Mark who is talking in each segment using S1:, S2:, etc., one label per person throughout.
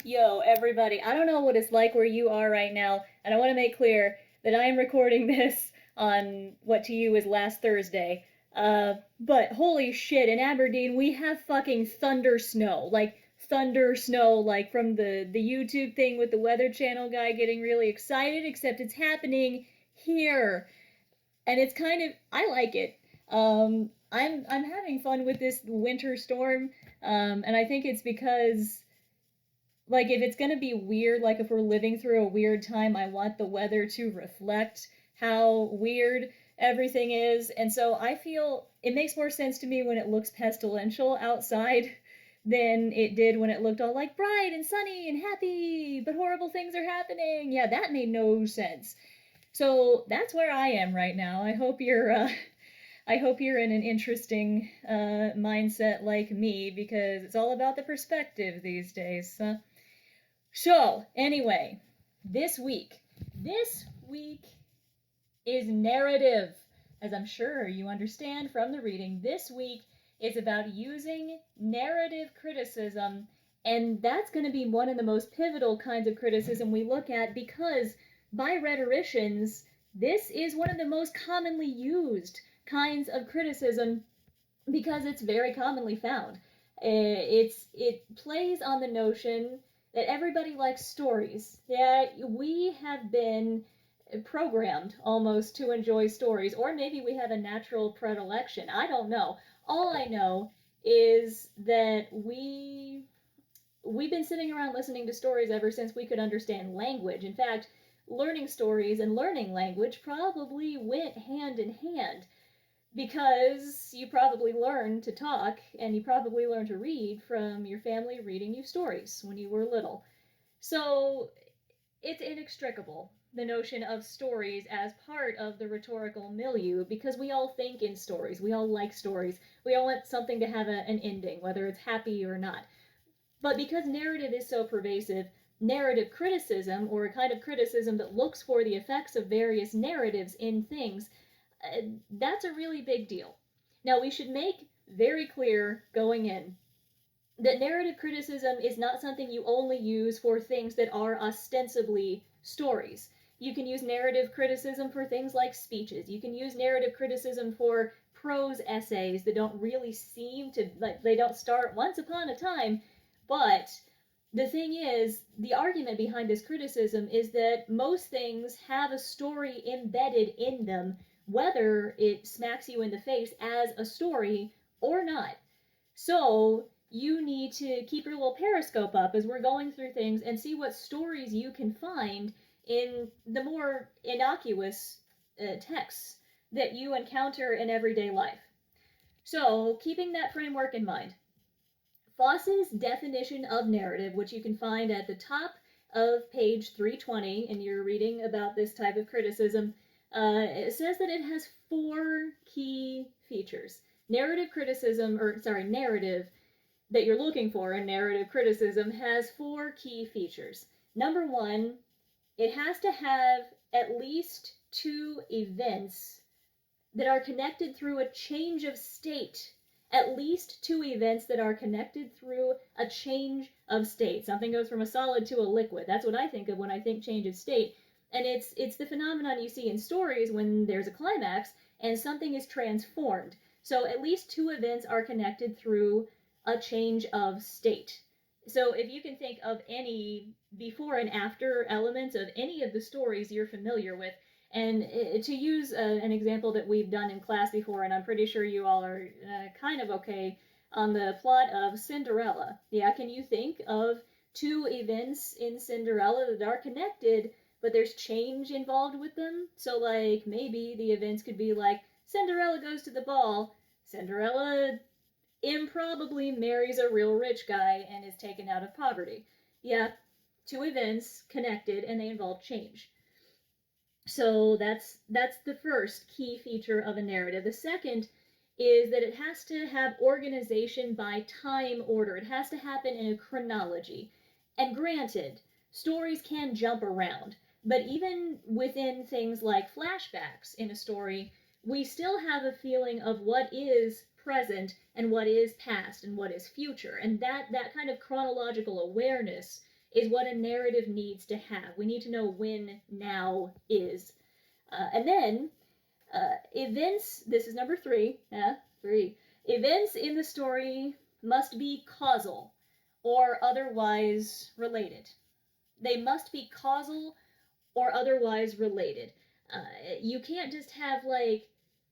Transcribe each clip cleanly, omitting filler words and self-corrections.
S1: Yo, everybody, I don't know what it's like where you are right now, and I want to make clear that I am recording this on what to you is last Thursday. But holy shit, in Aberdeen, we have fucking thunder snow, like from the YouTube thing with the Weather Channel guy getting really excited, except it's happening here. And it's kind of, I like it. I'm having fun with this winter storm, and I think it's because like if it's going to be weird, like if we're living through a weird time, I want the weather to reflect how weird everything is. And so I feel it makes more sense to me when it looks pestilential outside than it did when it looked all like bright and sunny and happy, but horrible things are happening. Yeah, that made no sense. So that's where I am right now. I hope you're in an interesting mindset like me because it's all about the perspective these days. So, anyway, this week is narrative. As I'm sure you understand from the reading, this week is about using narrative criticism, and that's going to be one of the most pivotal kinds of criticism we look at because by rhetoricians, this is one of the most commonly used kinds of criticism because it's very commonly found. It plays on the notion that everybody likes stories. Yeah, we have been programmed almost to enjoy stories, or maybe we have a natural predilection. I don't know. All I know is that we've been sitting around listening to stories ever since we could understand language. In fact, learning stories and learning language probably went hand in hand because you probably learned to talk and you probably learned to read from your family reading you stories when you were little. So it's inextricable, the notion of stories as part of the rhetorical milieu, because we all think in stories. We all like stories. We all want something to have an ending, whether it's happy or not. But because narrative is so pervasive, narrative criticism, or a kind of criticism that looks for the effects of various narratives in things, that's a really big deal. Now, we should make very clear going in that narrative criticism is not something you only use for things that are ostensibly stories. You can use narrative criticism for things like speeches. You can use narrative criticism for prose essays that don't really seem to, like, they don't start once upon a time, but the thing is, the argument behind this criticism is that most things have a story embedded in them, whether it smacks you in the face as a story or not. So you need to keep your little periscope up as we're going through things and see what stories you can find in the more innocuous texts that you encounter in everyday life. So, keeping that framework in mind, Foss's definition of narrative, which you can find at the top of page 320 in your reading about this type of criticism, it says that it has four key features. Narrative that you're looking for in narrative criticism has four key features. Number one, it has to have at least two events that are connected through a change of state. At least two events that are connected through a change of state. Something goes from a solid to a liquid. That's what I think of when I think change of state. And it's the phenomenon you see in stories when there's a climax and something is transformed. So at least two events are connected through a change of state. So if you can think of any before and after elements of any of the stories you're familiar with, and to use an example that we've done in class before, and I'm pretty sure you all are kind of okay on the plot of Cinderella. Yeah, can you think of two events in Cinderella that are connected, but there's change involved with them? So, like, maybe the events could be like Cinderella goes to the ball, Cinderella improbably marries a real rich guy and is taken out of poverty. Yeah, two events connected and they involve change. So that's the first key feature of a narrative. The second is that it has to have organization by time order. It has to happen in a chronology. And granted, stories can jump around, but even within things like flashbacks in a story, we still have a feeling of what is present and what is past and what is future. And that kind of chronological awareness is what a narrative needs to have. We need to know when now is. And then events, this is number three, three. Events in the story must be causal or otherwise related. They must be causal or otherwise related. You can't just have like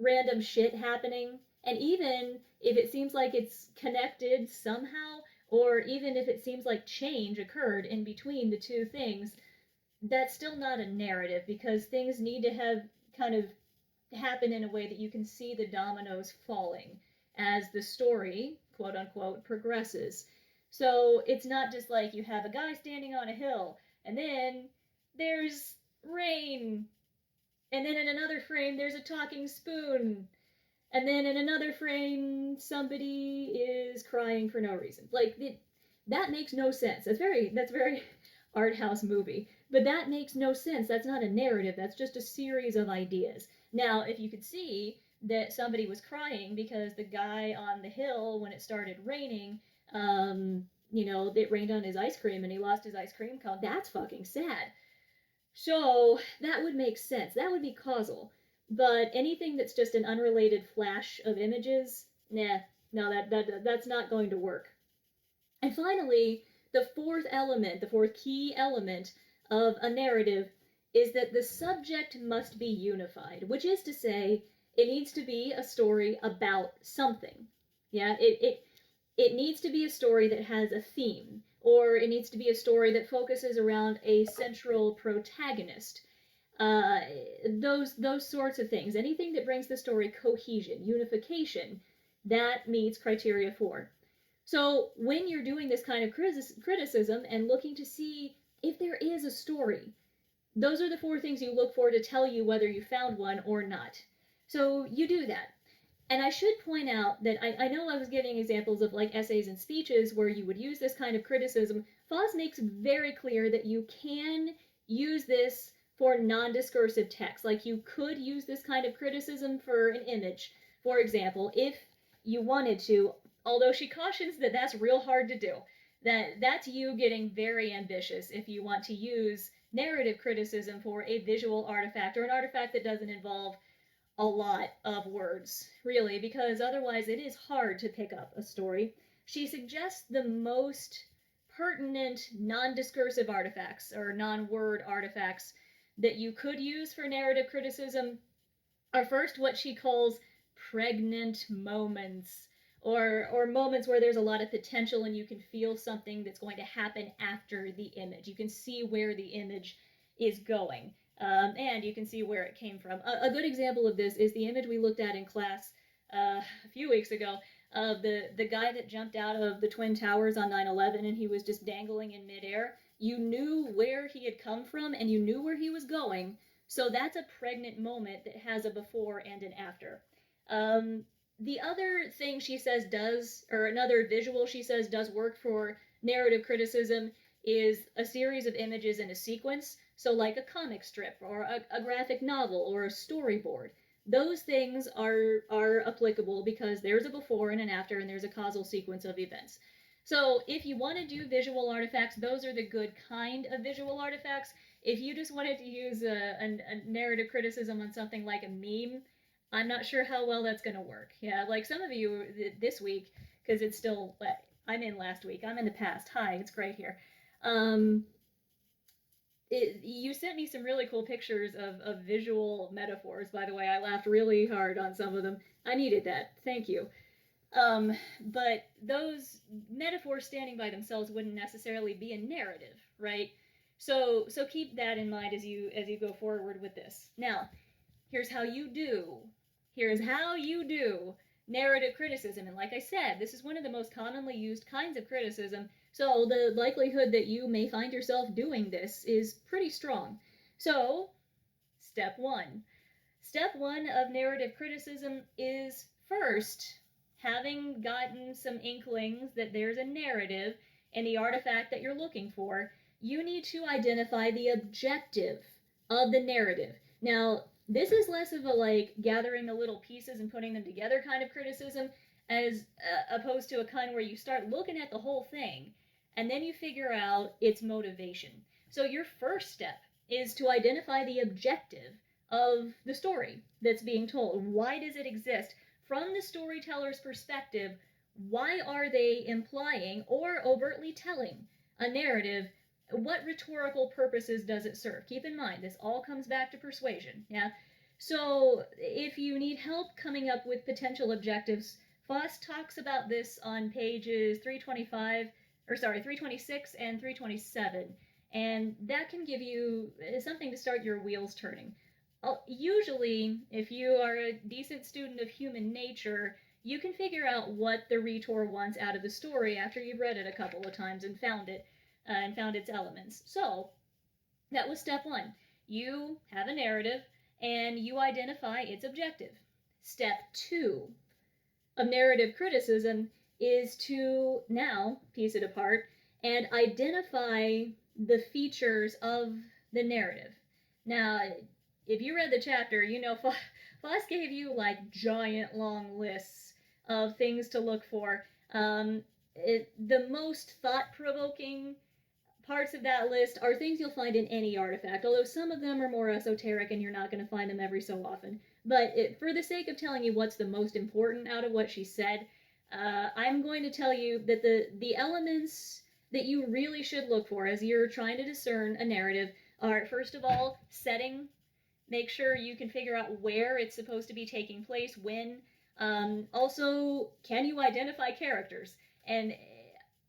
S1: random shit happening, and even if it seems like it's connected somehow, or even if it seems like change occurred in between the two things, that's still not a narrative because things need to have kind of happen in a way that you can see the dominoes falling as the story, quote unquote, progresses. So it's not just like you have a guy standing on a hill and then there's rain, and then in another frame there's a talking spoon, and then in another frame somebody is crying for no reason. Like that makes no sense. That's very art house movie. But that makes no sense. That's not a narrative. That's just a series of ideas. Now, if you could see that somebody was crying because the guy on the hill, when it started raining, it rained on his ice cream and he lost his ice cream cone, that's fucking sad. So that would make sense. That would be causal. But anything that's just an unrelated flash of images, nah, no, that's not going to work. And finally, the fourth key element of a narrative is that the subject must be unified, which is to say, it needs to be a story about something. Yeah, it needs to be a story that has a theme, or it needs to be a story that focuses around a central protagonist. Uh, those sorts of things. Anything that brings the story cohesion, unification, that meets criteria 4. So when you're doing this kind of criticism and looking to see if there is a story, those are the 4 things you look for to tell you whether you found one or not. So you do that. And I should point out that I know I was giving examples of like essays and speeches where you would use this kind of criticism. Foss makes very clear that you can use this for non-discursive text. Like you could use this kind of criticism for an image, for example, if you wanted to, although she cautions that that's real hard to do. That's you getting very ambitious if you want to use narrative criticism for a visual artifact or an artifact that doesn't involve a lot of words, really, because otherwise it is hard to pick up a story. She suggests the most pertinent non-discursive artifacts or non-word artifacts that you could use for narrative criticism are first what she calls pregnant moments, or moments where there's a lot of potential and you can feel something that's going to happen after the image. You can see where the image is going. And you can see where it came from. A good example of this is the image we looked at in class a few weeks ago of the guy that jumped out of the Twin Towers on 9/11 and he was just dangling in midair. You knew where he had come from and you knew where he was going. So that's a pregnant moment that has a before and an after. The other thing she says does, or another visual she says does work for narrative criticism, is a series of images in a sequence. So like a comic strip or a graphic novel or a storyboard. Those things are applicable because there's a before and an after and there's a causal sequence of events. So if you want to do visual artifacts, those are the good kind of visual artifacts. If you just wanted to use a narrative criticism on something like a meme, I'm not sure how well that's going to work. Yeah, like some of you this week, because it's still, I'm in last week. I'm in the past. Hi, it's great here. You sent me some really cool pictures of visual metaphors, by the way. I laughed really hard on some of them. I needed that. Thank you. But those metaphors standing by themselves wouldn't necessarily be a narrative, right? So keep that in mind as you go forward with this. Now, here's how you do narrative criticism. And like I said, this is one of the most commonly used kinds of criticism. So the likelihood that you may find yourself doing this is pretty strong. So, step 1. Step 1 of narrative criticism is first, having gotten some inklings that there's a narrative in the artifact that you're looking for, you need to identify the objective of the narrative. Now, this is less of a like gathering the little pieces and putting them together kind of criticism as opposed to a kind where you start looking at the whole thing and then you figure out its motivation. So your first step is to identify the objective of the story that's being told. Why does it exist? From the storyteller's perspective, why are they implying or overtly telling a narrative? What rhetorical purposes does it serve? Keep in mind, this all comes back to persuasion, yeah? So if you need help coming up with potential objectives, Foss talks about this on pages 326 and 327, and that can give you something to start your wheels turning. Usually, if you are a decent student of human nature, you can figure out what the rhetor wants out of the story after you've read it a couple of times and found it, and found its elements. So, that was step one. You have a narrative, and you identify its objective. Step two of narrative criticism is to now piece it apart and identify the features of the narrative. Now, if you read the chapter, you know Foss gave you like giant long lists of things to look for. The most thought-provoking parts of that list are things you'll find in any artifact, although some of them are more esoteric and you're not going to find them every so often. But for the sake of telling you what's the most important out of what she said, I'm going to tell you that the elements that you really should look for as you're trying to discern a narrative are, first of all, setting. Make sure you can figure out where it's supposed to be taking place, when. Also, can you identify characters? And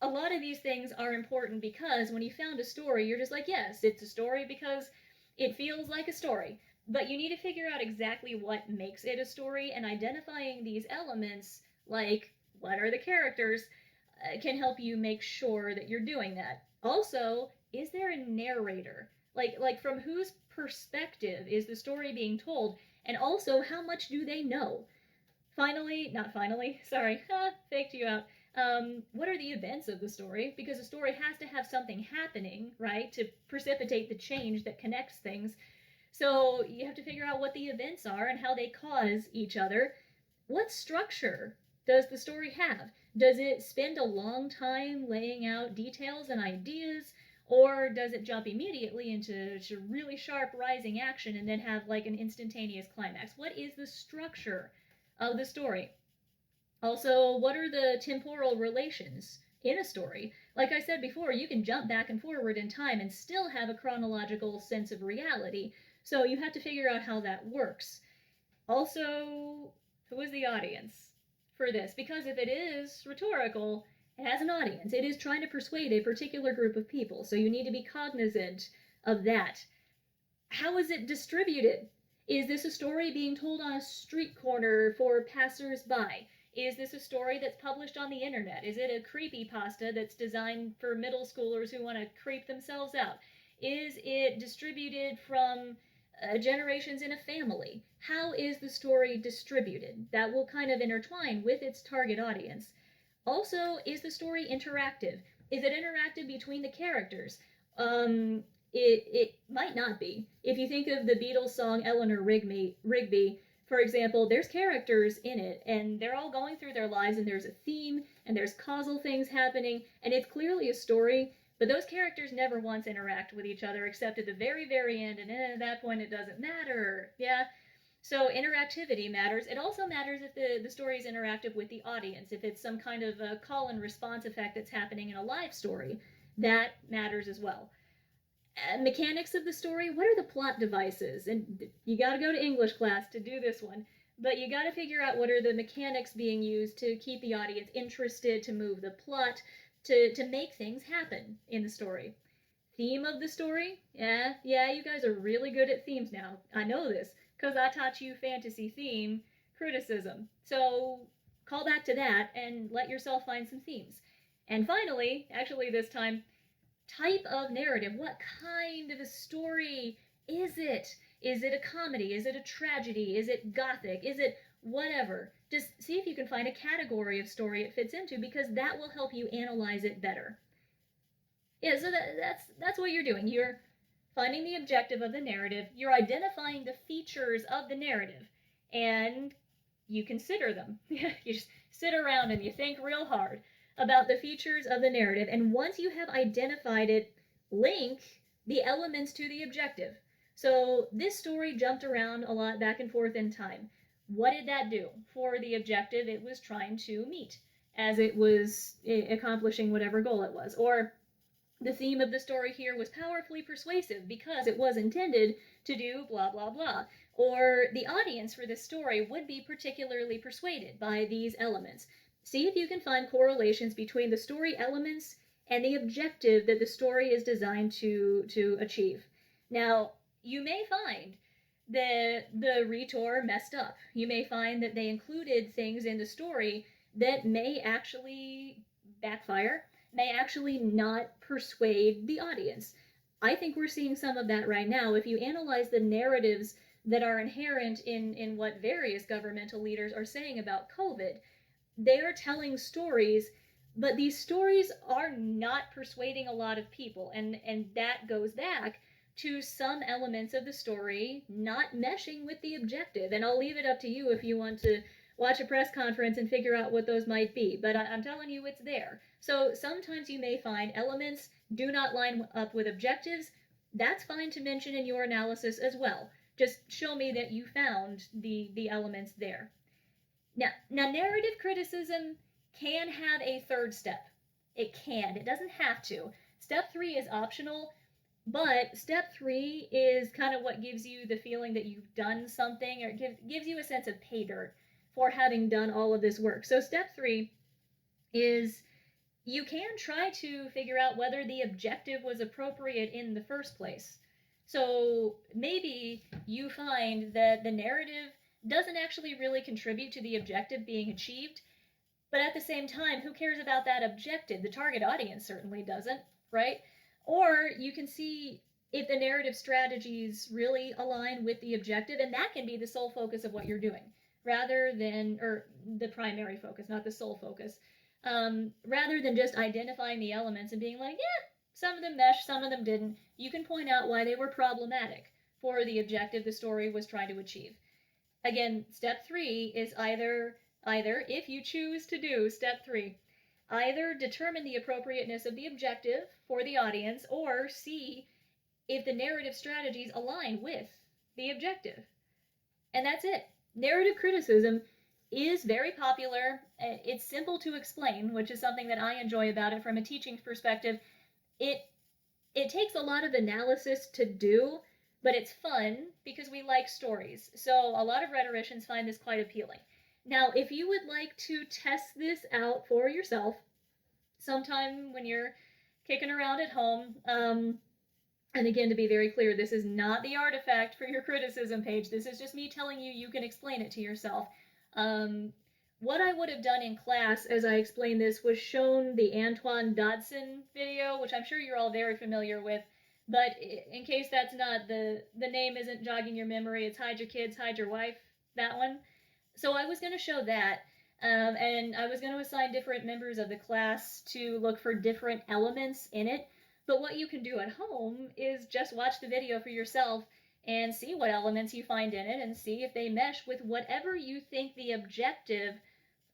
S1: a lot of these things are important because when you found a story, you're just like, yes, it's a story because it feels like a story. But you need to figure out exactly what makes it a story, and identifying these elements, like what are the characters, can help you make sure that you're doing that. Also, is there a narrator? Like from whose perspective is the story being told? And also, how much do they know? Sorry, faked you out. What are the events of the story? Because a story has to have something happening, right, to precipitate the change that connects things. So you have to figure out what the events are and how they cause each other. What structure does the story have? Does it spend a long time laying out details and ideas? Or does it jump immediately into really sharp rising action and then have like an instantaneous climax? What is the structure of the story? Also, what are the temporal relations in a story? Like I said before, you can jump back and forward in time and still have a chronological sense of reality. So you have to figure out how that works. Also, who is the audience for this? Because if it is rhetorical, it has an audience. It is trying to persuade a particular group of people. So you need to be cognizant of that. How is it distributed? Is this a story being told on a street corner for passers-by? Is this a story that's published on the internet? Is it a creepypasta that's designed for middle schoolers who want to creep themselves out? Is it distributed from generations in a family? How is the story distributed? That will kind of intertwine with its target audience. Also, is the story interactive? Is it interactive between the characters? It might not be. If you think of the Beatles song Eleanor Rigby, for example, there's characters in it, and they're all going through their lives, and there's a theme, and there's causal things happening, and it's clearly a story, but those characters never once interact with each other except at the very, very end, and at that point it doesn't matter. Yeah? So interactivity matters. It also matters if the story is interactive with the audience, if it's some kind of a call and response effect that's happening in a live story. That matters as well. Mechanics of the story, what are the plot devices? And you got to go to English class to do this one, but you got to figure out what are the mechanics being used to keep the audience interested, to move the plot, to make things happen in the story. Theme of the story, yeah, you guys are really good at themes now. I know this because I taught you fantasy theme criticism. So call back to that and let yourself find some themes. And finally, actually this time, type of narrative. What kind of a story is it? Is it a comedy? Is it a tragedy? Is it gothic? Is it whatever? Just see if you can find a category of story it fits into, because that will help you analyze it better. Yeah, so that's what you're doing. You're finding the objective of the narrative. You're identifying the features of the narrative, and you consider them. You just sit around and you think real hard. about the features of the narrative, and once you have identified it, link the elements to the objective. So this story jumped around a lot back and forth in time. What did that do for the objective it was trying to meet as it was accomplishing whatever goal it was? Or the theme of the story here was powerfully persuasive because it was intended to do blah, blah, blah. Or the audience for this story would be particularly persuaded by these elements. See if you can find correlations between the story elements and the objective that the story is designed to achieve. Now, you may find that the rhetor messed up. You may find that they included things in the story that may actually backfire, may actually not persuade the audience. I think we're seeing some of that right now. If you analyze the narratives that are inherent in what various governmental leaders are saying about COVID, they are telling stories, but these stories are not persuading a lot of people. And that goes back to some elements of the story not meshing with the objective. And I'll leave it up to you if you want to watch a press conference and figure out what those might be. But I'm telling you, it's there. So sometimes you may find elements do not line up with objectives. That's fine to mention in your analysis as well. Just show me that you found the elements there. Now, narrative criticism can have a third step. It can. It doesn't have to. Step 3 is optional, but step 3 is kind of what gives you the feeling that you've done something, or gives you a sense of pay dirt for having done all of this work. So step 3 is you can try to figure out whether the objective was appropriate in the first place. So maybe you find that the narrative doesn't actually really contribute to the objective being achieved, but at the same time, who cares about that objective? The target audience certainly doesn't, right? Or you can see if the narrative strategies really align with the objective, and that can be the sole focus of what you're doing, rather than, or the primary focus, not the sole focus, rather than just identifying the elements and being like, yeah, some of them mesh, some of them didn't. You can point out why they were problematic for the objective the story was trying to achieve. Again, step 3 is either, if you choose to do step 3, either determine the appropriateness of the objective for the audience, or see if the narrative strategies align with the objective. And that's it. Narrative criticism is very popular. It's simple to explain, which is something that I enjoy about it from a teaching perspective. It takes a lot of analysis to do, but it's fun because we like stories. So a lot of rhetoricians find this quite appealing. Now, if you would like to test this out for yourself, sometime when you're kicking around at home, and again, to be very clear, this is not the artifact for your criticism page. This is just me telling you you can explain it to yourself. What I would have done in class as I explained this was shown the Antoine Dodson video, which I'm sure you're all very familiar with. But in case that's not, the name isn't jogging your memory, it's Hide Your Kids, Hide Your Wife, that one. So I was going to show that, and I was going to assign different members of the class to look for different elements in it. But what you can do at home is just watch the video for yourself and see what elements you find in it and see if they mesh with whatever you think the objective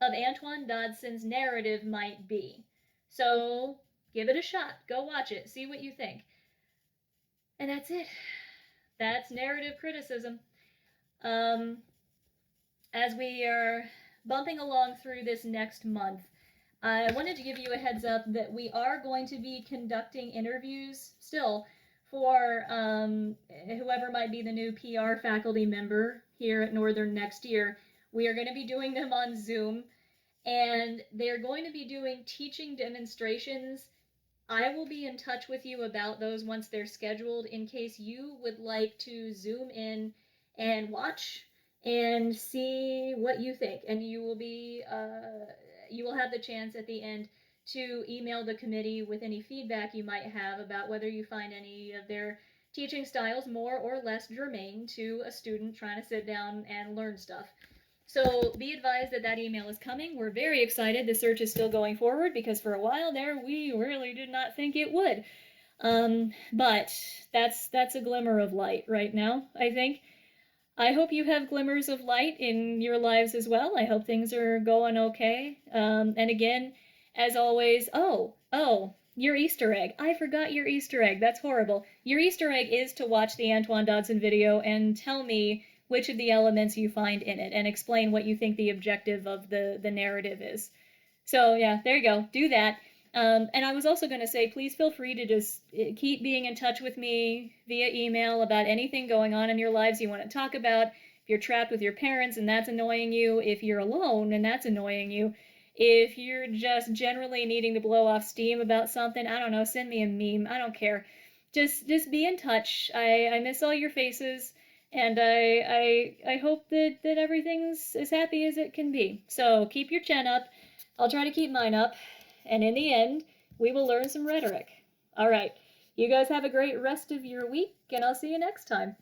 S1: of Antoine Dodson's narrative might be. So give it a shot. Go watch it. See what you think. And that's it. That's narrative criticism. As we are bumping along through this next month, I wanted to give you a heads up that we are going to be conducting interviews still for whoever might be the new PR faculty member here at Northern next year. We are going to be doing them on Zoom, and they're going to be doing teaching demonstrations. I will be in touch with you about those once they're scheduled in case you would like to Zoom in and watch and see what you think. And you will have the chance at the end to email the committee with any feedback you might have about whether you find any of their teaching styles more or less germane to a student trying to sit down and learn stuff. So be advised that email is coming. We're very excited. The search is still going forward because for a while there we really did not think it would. But that's a glimmer of light right now, I think. I hope you have glimmers of light in your lives as well. I hope things are going okay. And again, as always, oh, your Easter egg. I forgot your Easter egg. That's horrible. Your Easter egg is to watch the Antoine Dodson video and tell me which of the elements you find in it and explain what you think the objective of the narrative is. So yeah, there you go. Do that. And I was also going to say, please feel free to just keep being in touch with me via email about anything going on in your lives you want to talk about. If you're trapped with your parents and that's annoying you, if you're alone and that's annoying you, if you're just generally needing to blow off steam about something, I don't know, send me a meme. I don't care. Just be in touch. I miss all your faces, and I hope that everything's as happy as it can be. So keep your chin up. I'll try to keep mine up, and in the end, we will learn some rhetoric. All right, you guys have a great rest of your week, and I'll see you next time.